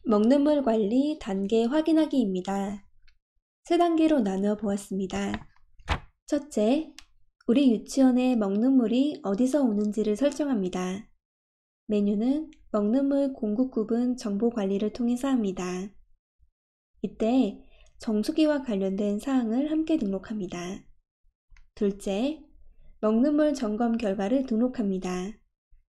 먹는 물 관리 단계 확인하기입니다. 세 단계로 나누어 보았습니다. 첫째, 우리 유치원에 먹는 물이 어디서 오는지를 설정합니다. 메뉴는 먹는 물 공급 구분 정보 관리를 통해서 합니다. 이때 정수기와 관련된 사항을 함께 등록합니다. 둘째, 먹는 물 점검 결과를 등록합니다.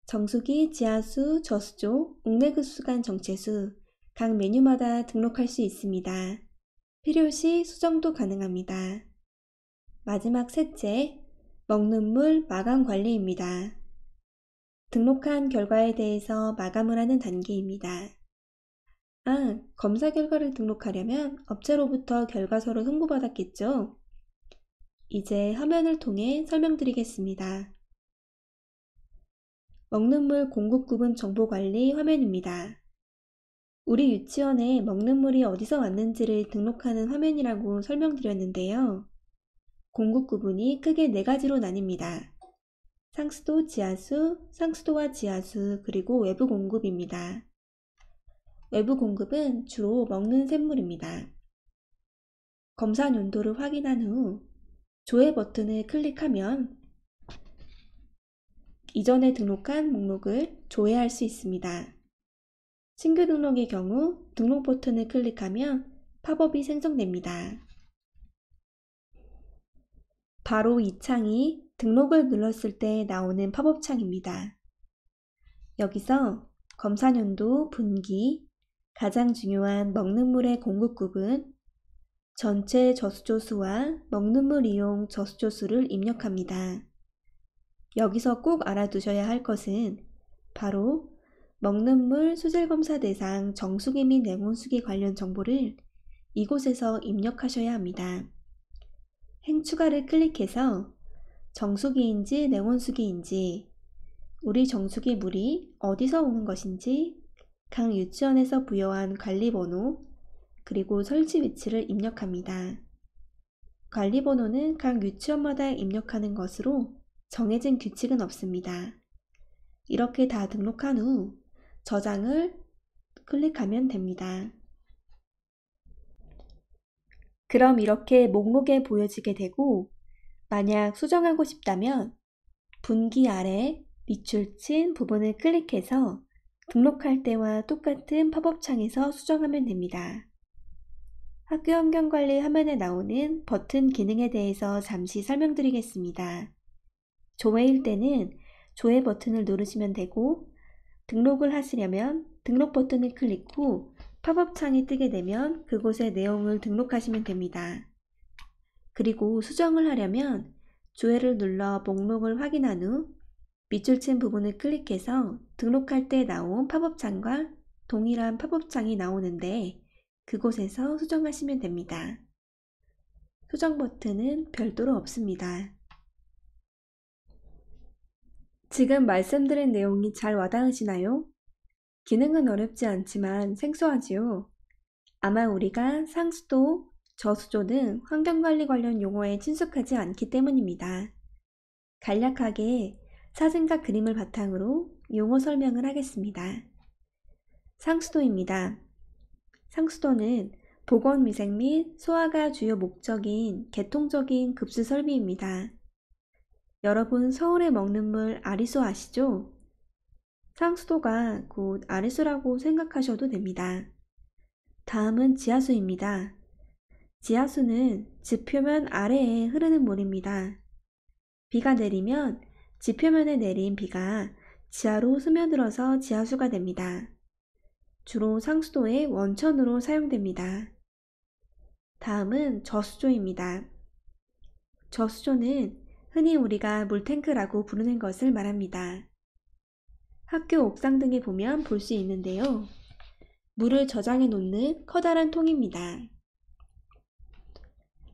정수기, 지하수, 저수조, 옥내급수 간 정체수, 각 메뉴마다 등록할 수 있습니다. 필요시 수정도 가능합니다. 마지막 셋째, 먹는 물 마감 관리입니다. 등록한 결과에 대해서 마감을 하는 단계입니다. 검사 결과를 등록하려면 업체로부터 결과서를 송부받았겠죠? 이제 화면을 통해 설명드리겠습니다. 먹는 물 공급 구분 정보 관리 화면입니다. 우리 유치원에 먹는 물이 어디서 왔는지를 등록하는 화면이라고 설명드렸는데요. 공급 구분이 크게 4가지로 나뉩니다. 상수도, 지하수, 상수도와 지하수, 그리고 외부 공급입니다. 외부 공급은 주로 먹는 샘물입니다. 검사 용도를 확인한 후 조회 버튼을 클릭하면 이전에 등록한 목록을 조회할 수 있습니다. 신규 등록의 경우 등록 버튼을 클릭하면 팝업이 생성됩니다. 바로 이 창이 등록을 눌렀을 때 나오는 팝업 창입니다. 여기서 검사 연도, 분기, 가장 중요한 먹는 물의 공급 구분, 전체 저수조 수와 먹는 물 이용 저수조 수를 입력합니다. 여기서 꼭 알아두셔야 할 것은 바로 먹는 물 수질 검사 대상 정수기 및 냉온수기 관련 정보를 이곳에서 입력하셔야 합니다. 행추가를 클릭해서 정수기인지 냉온수기인지, 우리 정수기 물이 어디서 오는 것인지, 각 유치원에서 부여한 관리번호, 그리고 설치 위치를 입력합니다. 관리번호는 각 유치원마다 입력하는 것으로 정해진 규칙은 없습니다. 이렇게 다 등록한 후 저장을 클릭하면 됩니다. 그럼 이렇게 목록에 보여지게 되고, 만약 수정하고 싶다면 분기 아래 밑줄 친 부분을 클릭해서 등록할 때와 똑같은 팝업 창에서 수정하면 됩니다. 학교 환경관리 화면에 나오는 버튼 기능에 대해서 잠시 설명드리겠습니다. 조회일 때는 조회 버튼을 누르시면 되고, 등록을 하시려면 등록 버튼을 클릭 후 팝업 창이 뜨게 되면 그곳에 내용을 등록하시면 됩니다. 그리고 수정을 하려면 조회를 눌러 목록을 확인한 후 밑줄 친 부분을 클릭해서 등록할 때 나온 팝업 창과 동일한 팝업 창이 나오는데 그곳에서 수정하시면 됩니다. 수정 버튼은 별도로 없습니다. 지금 말씀드린 내용이 잘 와닿으시나요? 기능은 어렵지 않지만 생소하지요. 아마 우리가 상수도, 저수조 등 환경관리 관련 용어에 친숙하지 않기 때문입니다. 간략하게 사진과 그림을 바탕으로 용어 설명을 하겠습니다. 상수도입니다. 상수도는 보건위생 및 소화가 주요 목적인 개통적인 급수 설비입니다. 여러분 서울의 먹는 물 아리수 아시죠? 상수도가 곧 아리수라고 생각하셔도 됩니다. 다음은 지하수입니다. 지하수는 지표면 아래에 흐르는 물입니다. 비가 내리면 지표면에 내린 비가 지하로 스며들어서 지하수가 됩니다. 주로 상수도의 원천으로 사용됩니다. 다음은 저수조입니다. 저수조는 흔히 우리가 물탱크라고 부르는 것을 말합니다. 학교 옥상 등에 보면 볼 수 있는데요. 물을 저장해 놓는 커다란 통입니다.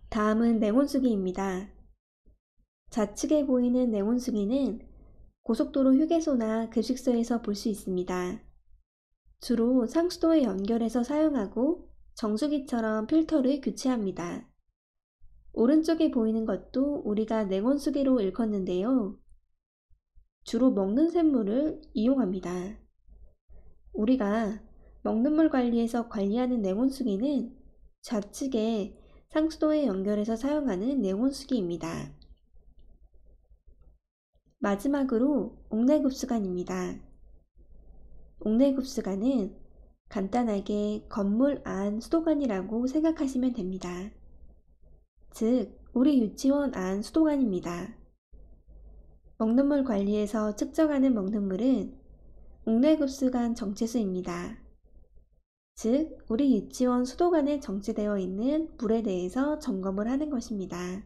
다음은 냉온수기입니다. 좌측에 보이는 냉온수기는 고속도로 휴게소나 급식소에서 볼 수 있습니다. 주로 상수도에 연결해서 사용하고 정수기처럼 필터를 교체합니다. 오른쪽에 보이는 것도 우리가 냉온수기로 일컫는데요. 주로 먹는 샘물을 이용합니다. 우리가 먹는 물 관리에서 관리하는 냉온수기는 좌측에 상수도에 연결해서 사용하는 냉온수기입니다. 마지막으로 옥내급수관입니다. 옥내급수관은 간단하게 건물 안 수도관이라고 생각하시면 됩니다. 즉, 우리 유치원 안 수도관입니다. 먹는 물 관리에서 측정하는 먹는 물은 옥내급수관 정체수입니다. 즉, 우리 유치원 수도관에 정체되어 있는 물에 대해서 점검을 하는 것입니다.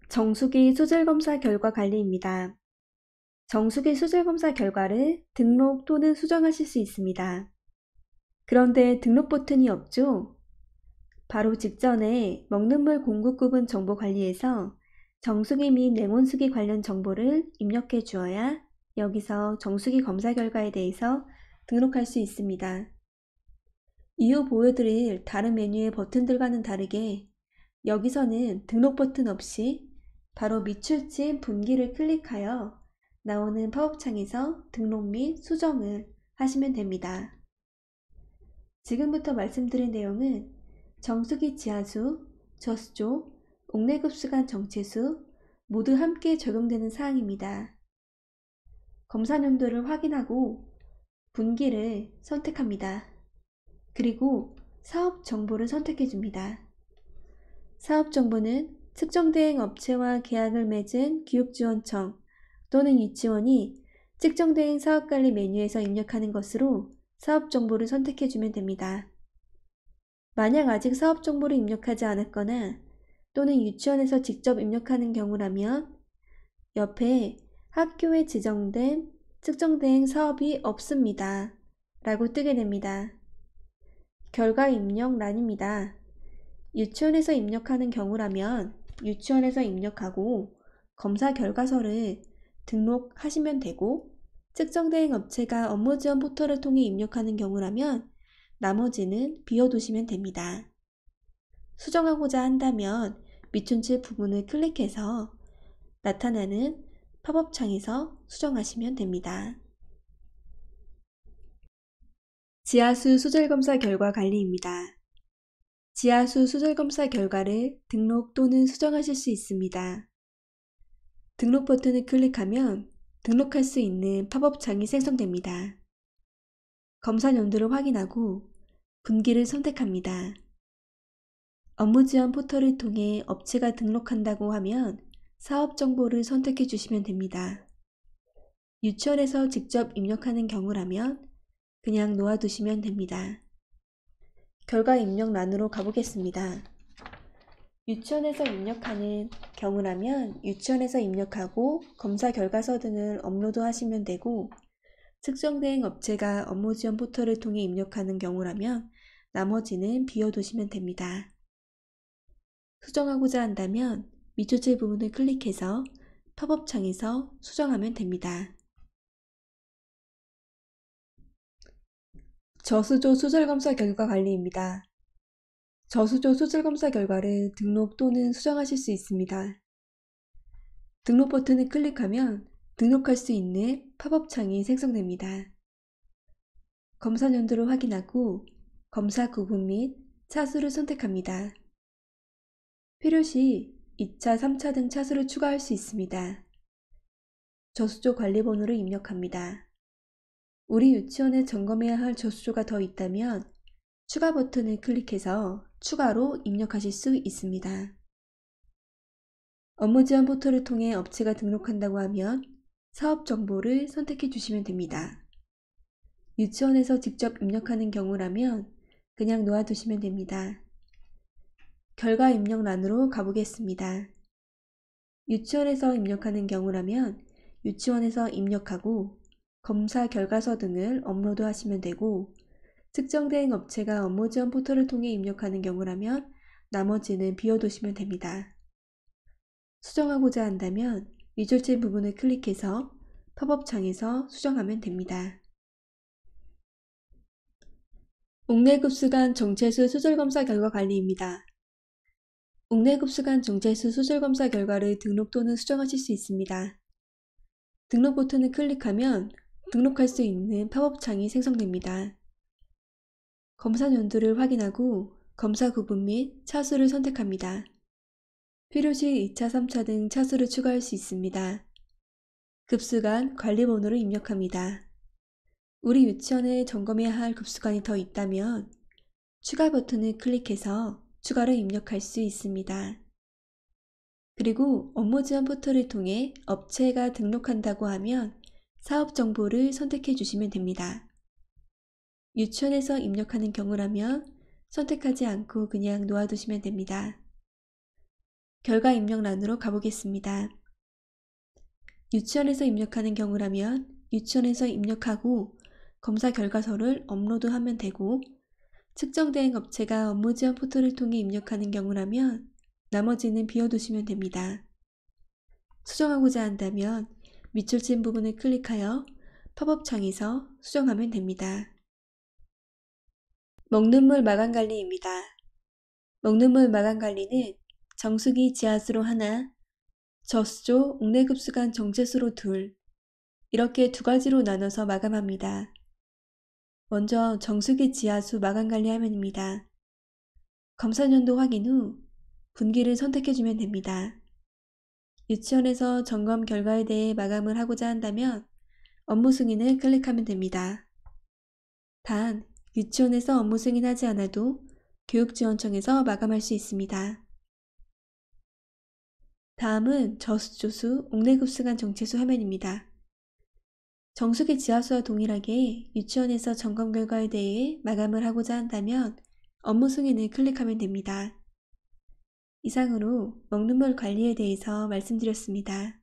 정수기 수질검사 결과 관리입니다. 정수기 수질검사 결과를 등록 또는 수정하실 수 있습니다. 그런데 등록 버튼이 없죠? 바로 직전에 먹는 물 공급 구분 정보 관리에서 정수기 및 냉온수기 관련 정보를 입력해 주어야 여기서 정수기 검사 결과에 대해서 등록할 수 있습니다. 이후 보여드릴 다른 메뉴의 버튼들과는 다르게 여기서는 등록 버튼 없이 바로 미출진 분기를 클릭하여 나오는 팝업창에서 등록 및 수정을 하시면 됩니다. 지금부터 말씀드린 내용은 정수기 지하수, 저수조, 옥내급수관 정체수 모두 함께 적용되는 사항입니다. 검사 용도를 확인하고 분기를 선택합니다. 그리고 사업 정보를 선택해 줍니다. 사업 정보는 측정대행 업체와 계약을 맺은 교육지원청 또는 유치원이 측정대행 사업관리 메뉴에서 입력하는 것으로 사업 정보를 선택해 주면 됩니다. 만약 아직 사업 정보를 입력하지 않았거나 또는 유치원에서 직접 입력하는 경우라면 옆에 학교에 지정된 측정대행 사업이 없습니다 라고 뜨게 됩니다. 결과 입력란입니다. 유치원에서 입력하는 경우라면 유치원에서 입력하고 검사 결과서를 등록하시면 되고 측정대행 업체가 업무지원 포털을 통해 입력하는 경우라면 나머지는 비워두시면 됩니다. 수정하고자 한다면 밑줄칠 부분을 클릭해서 나타나는 팝업 창에서 수정하시면 됩니다. 지하수 수질검사 결과 관리입니다. 지하수 수질검사 결과를 등록 또는 수정하실 수 있습니다. 등록 버튼을 클릭하면 등록할 수 있는 팝업 창이 생성됩니다. 검사 용도를 확인하고 분기를 선택합니다. 업무지원 포털을 통해 업체가 등록한다고 하면 사업 정보를 선택해 주시면 됩니다. 유치원에서 직접 입력하는 경우라면 그냥 놓아두시면 됩니다. 결과 입력란으로 가보겠습니다. 유치원에서 입력하는 경우라면 유치원에서 입력하고 검사 결과서 등을 업로드 하시면 되고 측정대행 업체가 업무지원 포털을 통해 입력하는 경우라면 나머지는 비워두시면 됩니다. 수정하고자 한다면 밑줄칠 부분을 클릭해서 팝업 창에서 수정하면 됩니다. 저수조 수질검사 결과 관리입니다. 저수조 수질검사 결과를 등록 또는 수정하실 수 있습니다. 등록 버튼을 클릭하면 등록할 수 있는 팝업 창이 생성됩니다. 검사 연도를 확인하고 검사 구분 및 차수를 선택합니다. 필요시 2차, 3차 등 차수를 추가할 수 있습니다. 저수조 관리번호를 입력합니다. 우리 유치원에 점검해야 할 저수조가 더 있다면 추가 버튼을 클릭해서 추가로 입력하실 수 있습니다. 업무지원 포털을 통해 업체가 등록한다고 하면 사업 정보를 선택해 주시면 됩니다. 유치원에서 직접 입력하는 경우라면 그냥 놓아두시면 됩니다. 결과 입력란으로 가보겠습니다. 유치원에서 입력하는 경우라면 유치원에서 입력하고 검사 결과서 등을 업로드 하시면 되고 측정대행 업체가 업무지원 포털을 통해 입력하는 경우라면 나머지는 비워두시면 됩니다. 수정하고자 한다면 밑줄칠 부분을 클릭해서 팝업 창에서 수정하면 됩니다. 옥내급수관 정체수 수질검사 결과 관리입니다. 옥내급수관 정체수 수질검사 결과를 등록 또는 수정하실 수 있습니다. 등록 버튼을 클릭하면 등록할 수 있는 팝업 창이 생성됩니다. 검사 연도를 확인하고 검사 구분 및 차수를 선택합니다. 필요시 2차, 3차 등 차수를 추가할 수 있습니다. 급수관 관리번호를 입력합니다. 우리 유치원에 점검해야 할 급수관이 더 있다면 추가 버튼을 클릭해서 추가로 입력할 수 있습니다. 그리고 업무 지원 포털을 통해 업체가 등록한다고 하면 사업 정보를 선택해 주시면 됩니다. 유치원에서 입력하는 경우라면 선택하지 않고 그냥 놓아두시면 됩니다. 결과 입력란으로 가보겠습니다. 유치원에서 입력하는 경우라면 유치원에서 입력하고 검사 결과서를 업로드하면 되고, 측정된 업체가 업무 지원 포털을 통해 입력하는 경우라면 나머지는 비워두시면 됩니다. 수정하고자 한다면 밑줄 친 부분을 클릭하여 팝업 창에서 수정하면 됩니다. 먹는 물 마감 관리입니다. 먹는 물 마감 관리는 정수기 지하수로 하나, 저수조 옥내급수관 정체수로 둘, 이렇게 두 가지로 나눠서 마감합니다. 먼저 정수기 지하수 마감 관리 화면입니다. 검사 연도 확인 후 분기를 선택해주면 됩니다. 유치원에서 점검 결과에 대해 마감을 하고자 한다면 업무 승인을 클릭하면 됩니다. 단, 유치원에서 업무 승인하지 않아도 교육지원청에서 마감할 수 있습니다. 다음은 저수조수 옥내급수관 정체수 화면입니다. 정수기 지하수와 동일하게 유치원에서 점검 결과에 대해 마감을 하고자 한다면 업무 승인을 클릭하면 됩니다. 이상으로 먹는 물 관리에 대해서 말씀드렸습니다.